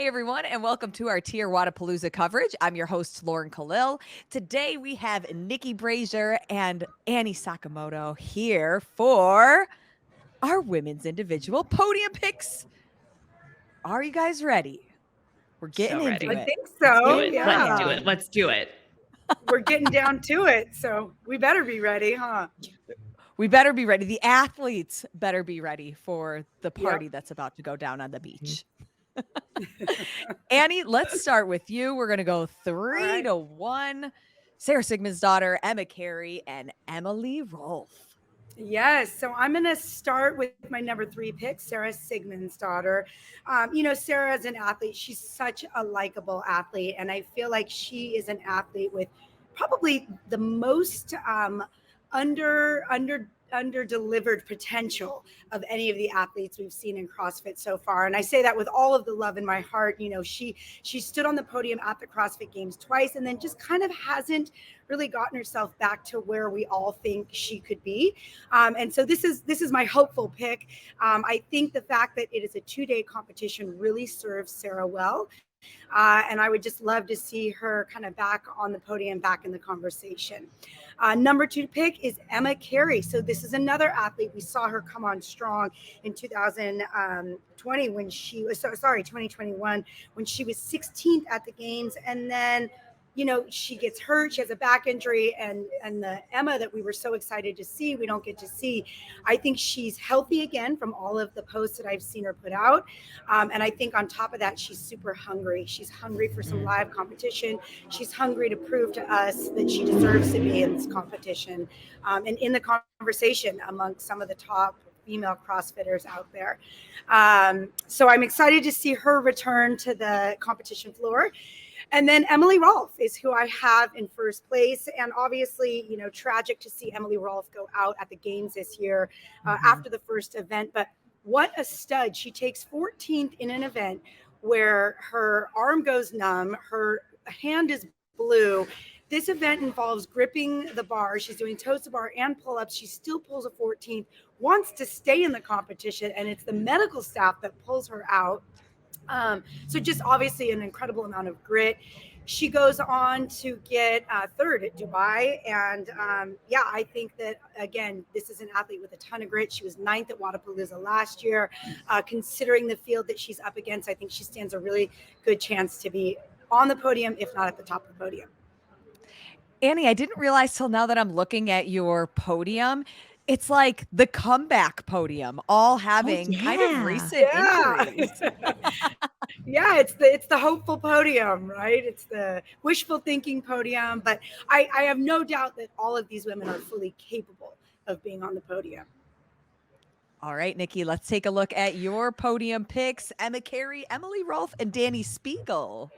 Hey everyone, and welcome to our TYR Wodapalooza coverage. I'm your host, Lauren Kalil. Today we have Niki Brazier and Annie Sakamoto here for our women's individual podium picks. Are you guys ready? We're getting So into ready. it. I think It's so. getting Let's right do in. it. Let's do it. We're getting down to it. So we better be ready, huh? We better be ready. The athletes better be ready for the party Yep. that's about to go down on the beach. Annie, let's start with you. We're going to go 3-1. Sarah Sigmundsdottir, Emma Carey, and Emily Rolfe. Yes. So I'm going to start with my number 3 pick, Sarah Sigmundsdottir. Sarah is an athlete. She's such a likable athlete. And I feel like she is an athlete with probably the most under delivered potential of any of the athletes we've seen in CrossFit so far. And I say that with all of the love in my heart. She stood on the podium at the CrossFit Games twice and then just kind of hasn't really gotten herself back to where we all think she could be. And so this is my hopeful pick. I think the fact that it is a 2-day competition really serves Sarah well. And I would just love to see her kind of back on the podium, back in the conversation. Number 2 pick is Emma Carey. So this is another athlete. We saw her come on strong in 2020 when she was, 2021, when she was 16th at the games. And then she gets hurt. She has a back injury, and the Emma that we were so excited to see, we don't get to see. I think she's healthy again from all of the posts that I've seen her put out. And I think on top of that, she's super hungry. She's hungry for some live competition. She's hungry to prove to us that she deserves to be in this competition and in the conversation amongst some of the top female CrossFitters out there. So I'm excited to see her return to the competition floor. And then Emily Rolfe is who I have in first place. And obviously, tragic to see Emily Rolfe go out at the games this year after the first event. But what a stud. She takes 14th in an event where her arm goes numb, her hand is blue. This event involves gripping the bar. She's doing toes to bar and pull-ups. She still pulls a 14th, wants to stay in the competition, and it's the medical staff that pulls her out. So just obviously an incredible amount of grit. She goes on to get third at Dubai. And I think that, again, this is an athlete with a ton of grit. She was 9th at Wodapalooza last year. Considering the field that she's up against, I think she stands a really good chance to be on the podium, if not at the top of the podium. Annie, I didn't realize till now that I'm looking at your podium. It's like the comeback podium, all having kind of recent injuries. Yeah, it's the hopeful podium, right? It's the wishful thinking podium. But I have no doubt that all of these women are fully capable of being on the podium. All right, Niki, let's take a look at your podium picks. Emma Carey, Emily Rolfe, and Dani Speegle.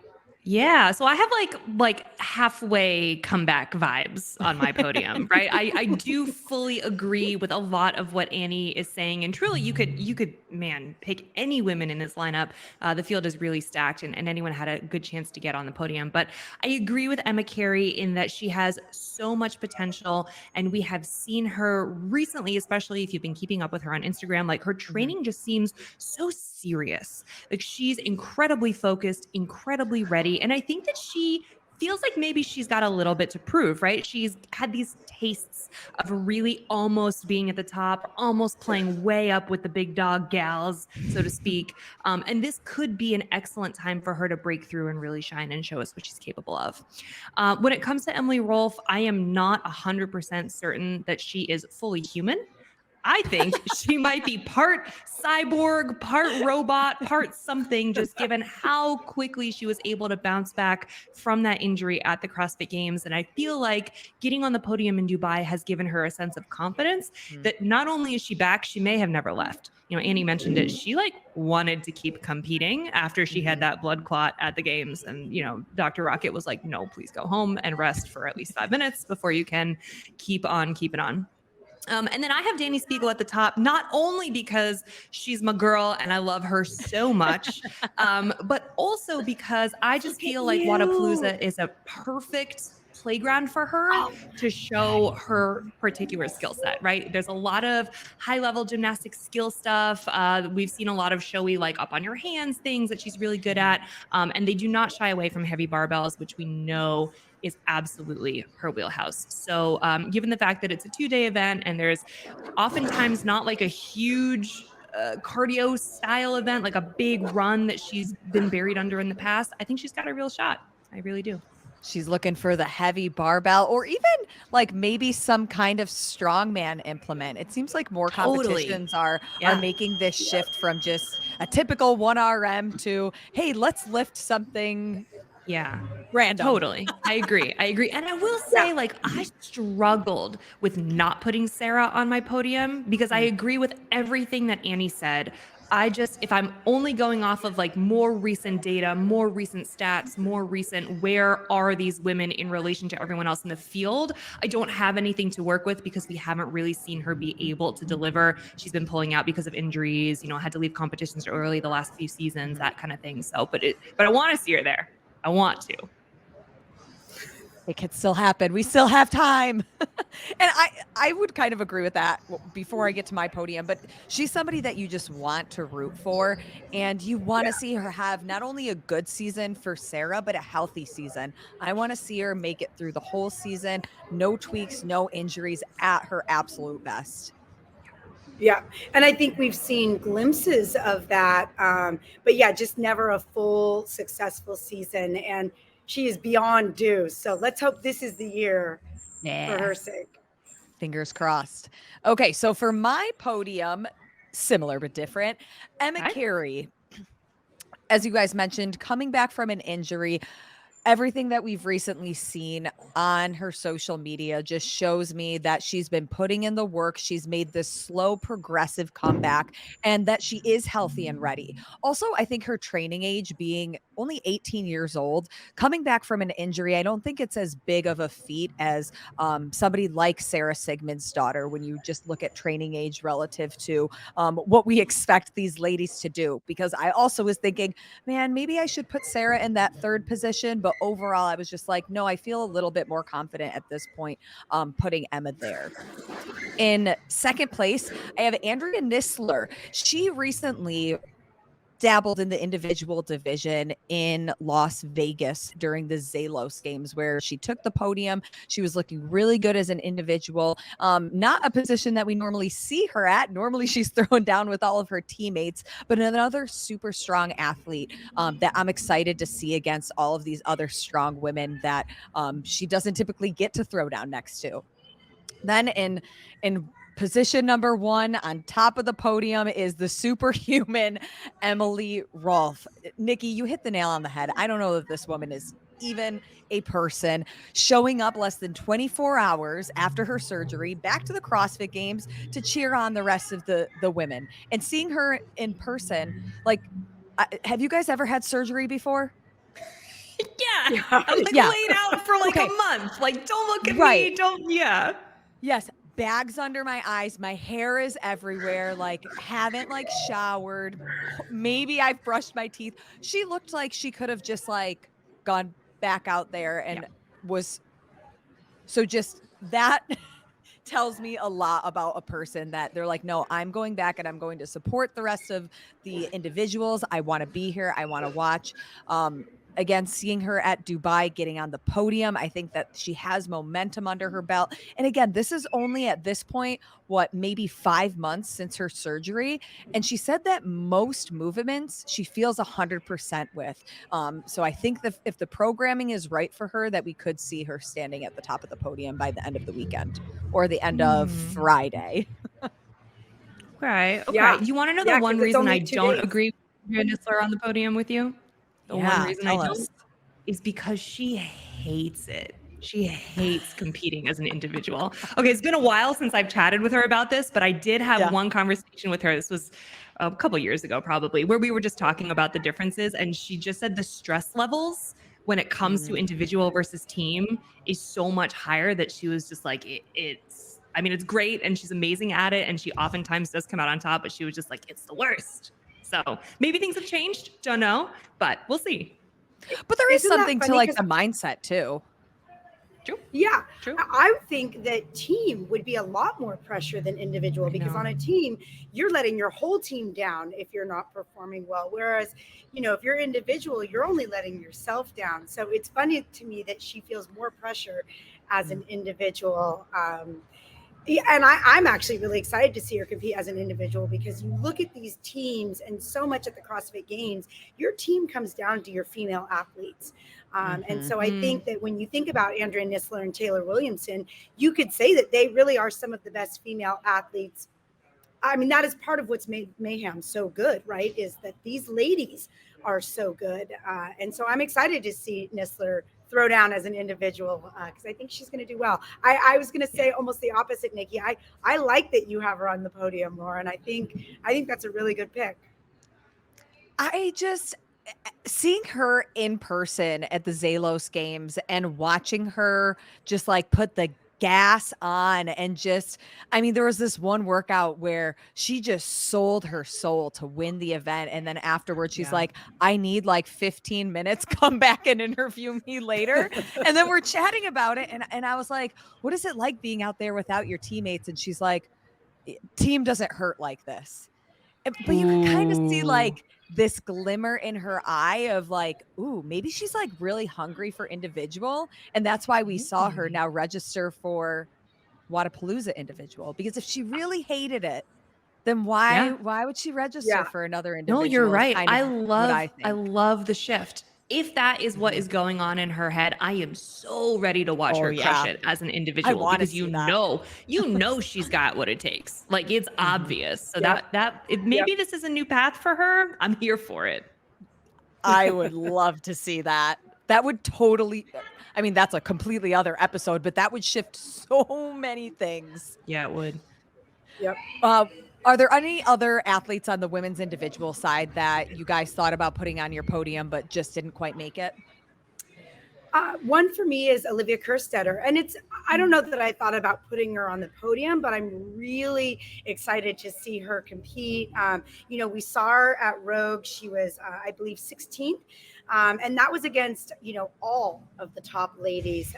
Yeah. So I have like halfway comeback vibes on my podium, right? I do fully agree with a lot of what Annie is saying. And truly you could, man, pick any women in this lineup. The field is really stacked and anyone had a good chance to get on the podium. But I agree with Emma Carey in that she has so much potential. And we have seen her recently, especially if you've been keeping up with her on Instagram, like her training just seems so serious. Like she's incredibly focused, incredibly ready. And I think that she feels like maybe she's got a little bit to prove, right? She's had these tastes of really almost being at the top, almost playing way up with the big dog gals, so to speak. And this could be an excellent time for her to break through and really shine and show us what she's capable of. When it comes to Emily Rolfe, I am not 100% certain that she is fully human. I think she might be part cyborg, part robot, part something, just given how quickly she was able to bounce back from that injury at the CrossFit Games. And I feel like getting on the podium in Dubai has given her a sense of confidence that not only is she back, she may have never left. Annie mentioned it. She wanted to keep competing after she had that blood clot at the games. And, Dr. Rocket was like, no, please go home and rest for at least 5 minutes before you can keep on keeping on. And then I have Dani Speegle at the top, not only because she's my girl and I love her so much, but also because I just feel like Wodapalooza is a perfect playground for her to show her particular skill set, right? There's a lot of high level gymnastic skill stuff. We've seen a lot of showy, like up on your hands things that she's really good at. And they do not shy away from heavy barbells, which we know is absolutely her wheelhouse. So given the fact that it's a 2-day event and there's oftentimes not like a huge cardio style event, like a big run that she's been buried under in the past, I think she's got a real shot. I really do. She's looking for the heavy barbell or even like maybe some kind of strongman implement. It seems like more competitions are making this shift from just a typical 1RM to, hey, let's lift something random. Totally. I agree. And I will say, like, I struggled with not putting Sarah on my podium because I agree with everything that Annie said. If I'm only going off of like more recent data, more recent stats, more recent, where are these women in relation to everyone else in the field? I don't have anything to work with because we haven't really seen her be able to deliver. She's been pulling out because of injuries, had to leave competitions early the last few seasons, that kind of thing. So, but I want to see her there. I want to. It could still happen. We still have time. And I would kind of agree with that before I get to my podium, but she's somebody that you just want to root for, and you want to see her have not only a good season for Sarah, but a healthy season. I want to see her make it through the whole season. No tweaks, no injuries, at her absolute best. Yeah. And I think we've seen glimpses of that. But yeah, just never a full successful season. And she is beyond due. So let's hope this is the year for her sake. Fingers crossed. Okay. So for my podium, similar but different, Emma Carey, as you guys mentioned, coming back from an injury. Everything that we've recently seen on her social media just shows me that she's been putting in the work. She's made this slow, progressive comeback and that she is healthy and ready. Also, I think her training age being only 18 years old, coming back from an injury, I don't think it's as big of a feat as somebody like Sarah Sigmund's daughter when you just look at training age relative to what we expect these ladies to do. Because I also was thinking, man, maybe I should put Sarah in that third position, but overall, I was just like, no, I feel a little bit more confident at this point putting Emma there. In second place, I have Andrea Nisler. She recently dabbled in the individual division in Las Vegas during the Zalos games where she took the podium. She was looking really good as an individual. Not a position that we normally see her at. Normally she's thrown down with all of her teammates, but another super strong athlete that I'm excited to see against all of these other strong women that she doesn't typically get to throw down next to. Then in position number 1 on top of the podium is the superhuman Emily Rolfe. Niki, you hit the nail on the head. I don't know if this woman is even a person, showing up less than 24 hours after her surgery back to the CrossFit Games to cheer on the rest of the women. And seeing her in person, like, have you guys ever had surgery before? Yeah. I'm like laid out for like a month. Like, don't look at me. Yes. Bags under my eyes. My hair is everywhere. Like, haven't like showered. Maybe I've brushed my teeth. She looked like she could have just like gone back out there and was. So just that tells me a lot about a person that they're like, no, I'm going back and I'm going to support the rest of the individuals. I want to be here. I want to watch. Again, seeing her at Dubai, getting on the podium, I think that she has momentum under her belt. And again, this is only at this point, maybe 5 months since her surgery. And she said that most movements she feels 100% with. So I think that if the programming is right for her, that we could see her standing at the top of the podium by the end of the weekend or the end of Friday. Okay. You want to know the one reason I don't agree with Andrea Nisler on the podium with you? The one reason I don't is because she hates it. She hates competing as an individual. Okay, it's been a while since I've chatted with her about this, but I did have one conversation with her. This was a couple years ago, probably, where we were just talking about the differences. And she just said the stress levels when it comes to individual versus team is so much higher that she was just like, it's great. And she's amazing at it. And she oftentimes does come out on top, but she was just like, it's the worst. So maybe things have changed. Don't know, but we'll see. But there is something to like the mindset too. True. Yeah, True. I would think that team would be a lot more pressure than individual, because on a team, you're letting your whole team down if you're not performing well. Whereas, if you're individual, you're only letting yourself down. So it's funny to me that she feels more pressure as an individual. Yeah, and I'm actually really excited to see her compete as an individual, because you look at these teams, and so much at the CrossFit Games, your team comes down to your female athletes. And so I think that when you think about Andrea Nisler and Taylor Williamson, you could say that they really are some of the best female athletes. I mean, that is part of what's made Mayhem so good, right? Is that these ladies are so good. And so I'm excited to see Nisler throw down as an individual, because I think she's going to do well. I was going to say almost the opposite, Niki. I like that you have her on the podium, Lauren. I think that's a really good pick. I just seeing her in person at the Zalos games and watching her just like put the gas on and just, I mean, there was this one workout where she just sold her soul to win the event. And then afterwards, she's like, I need like 15 minutes, come back and interview me later. And then we're chatting about it. And I was like, what is it like being out there without your teammates? And she's like, team doesn't hurt like this. But you can kind of see like this glimmer in her eye of like, ooh, maybe she's like really hungry for individual. And that's why we saw her now register for Wodapalooza individual. Because if she really hated it, then why would she register for another individual? No, you're right. Kind of I think. love the shift. If that is what is going on in her head, I am so ready to watch her crush it as an individual, because you know she's got what it takes. Like, it's obvious. So maybe this is a new path for her. I'm here for it. I would love to see that. That would totally, I mean, that's a completely other episode, but that would shift so many things. Yeah, it would. Yep. Are there any other athletes on the women's individual side that you guys thought about putting on your podium but just didn't quite make it? One for me is Olivia Kerstetter. And I don't know that I thought about putting her on the podium, but I'm really excited to see her compete. We saw her at Rogue. She was, I believe, 16th. And that was against, all of the top ladies.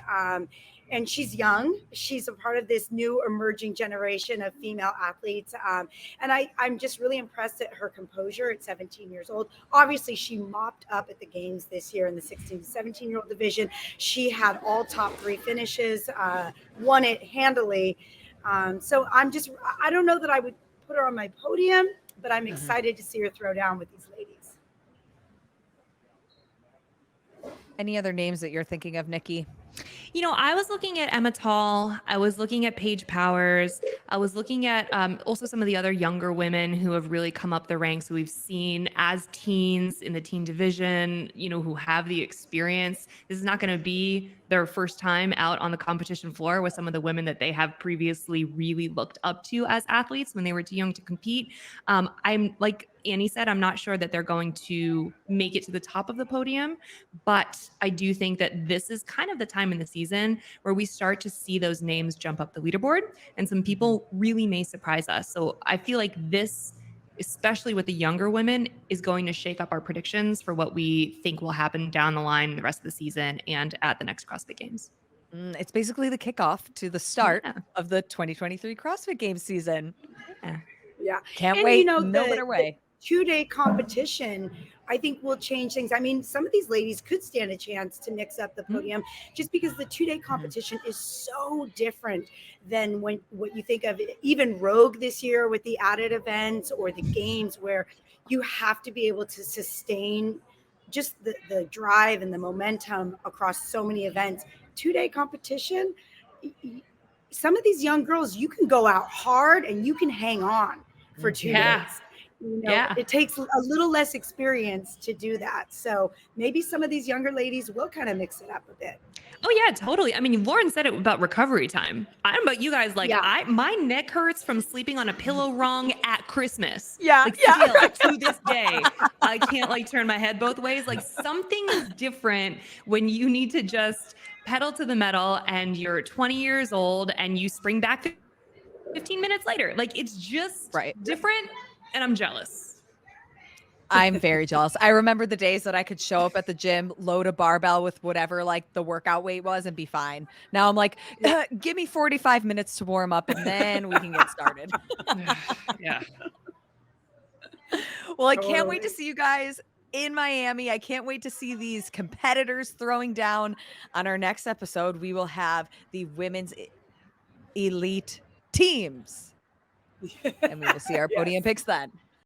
And she's young. She's a part of this new emerging generation of female athletes. And I'm just really impressed at her composure at 17 years old. Obviously, she mopped up at the games this year in the 16 to 17-year-old division. She had all top 3 finishes, won it handily. So I don't know that I would put her on my podium, but I'm excited to see her throw down with these ladies. Any other names that you're thinking of, Niki? I was looking at Emma Tall. I was looking at Paige Powers. I was looking at also some of the other younger women who have really come up the ranks, who we've seen as teens in the teen division, who have the experience. This is not going to be their first time out on the competition floor with some of the women that they have previously really looked up to as athletes when they were too young to compete. I'm like Annie said, I'm not sure that they're going to make it to the top of the podium, but I do think that this is kind of the time in the season where we start to see those names jump up the leaderboard, and some people really may surprise us. So I feel like this, especially with the younger women, is going to shake up our predictions for what we think will happen down the line the rest of the season and at the next CrossFit Games. It's basically the kickoff to the start of the 2023 CrossFit Games season. Yeah. Can't wait. No better way. 2-day competition, I think, will change things. I mean, some of these ladies could stand a chance to mix up the podium just because the 2-day competition is so different than what you think of, even Rogue this year with the added events, or the games, where you have to be able to sustain just the drive and the momentum across so many events. 2-day competition, some of these young girls, you can go out hard and you can hang on for 2 days. It takes a little less experience to do that. So maybe some of these younger ladies will kind of mix it up a bit. Oh yeah, totally. I mean, Lauren said it about recovery time. I don't know about you guys, my neck hurts from sleeping on a pillow wrong at Christmas. Still, to this day, I can't turn my head both ways. Like, something is different when you need to just pedal to the metal and you're 20 years old and you spring back 15 minutes later. Like, it's just different. And I'm jealous. I'm very jealous. I remember the days that I could show up at the gym, load a barbell with whatever like the workout weight was and be fine. Now I'm like, give me 45 minutes to warm up and then we can get started. Yeah. Well, I can't wait to Totally. see you guys in Miami. I can't wait to see these competitors throwing down. On our next episode, we will have the women's elite teams. And we will see our podium Yes. picks then.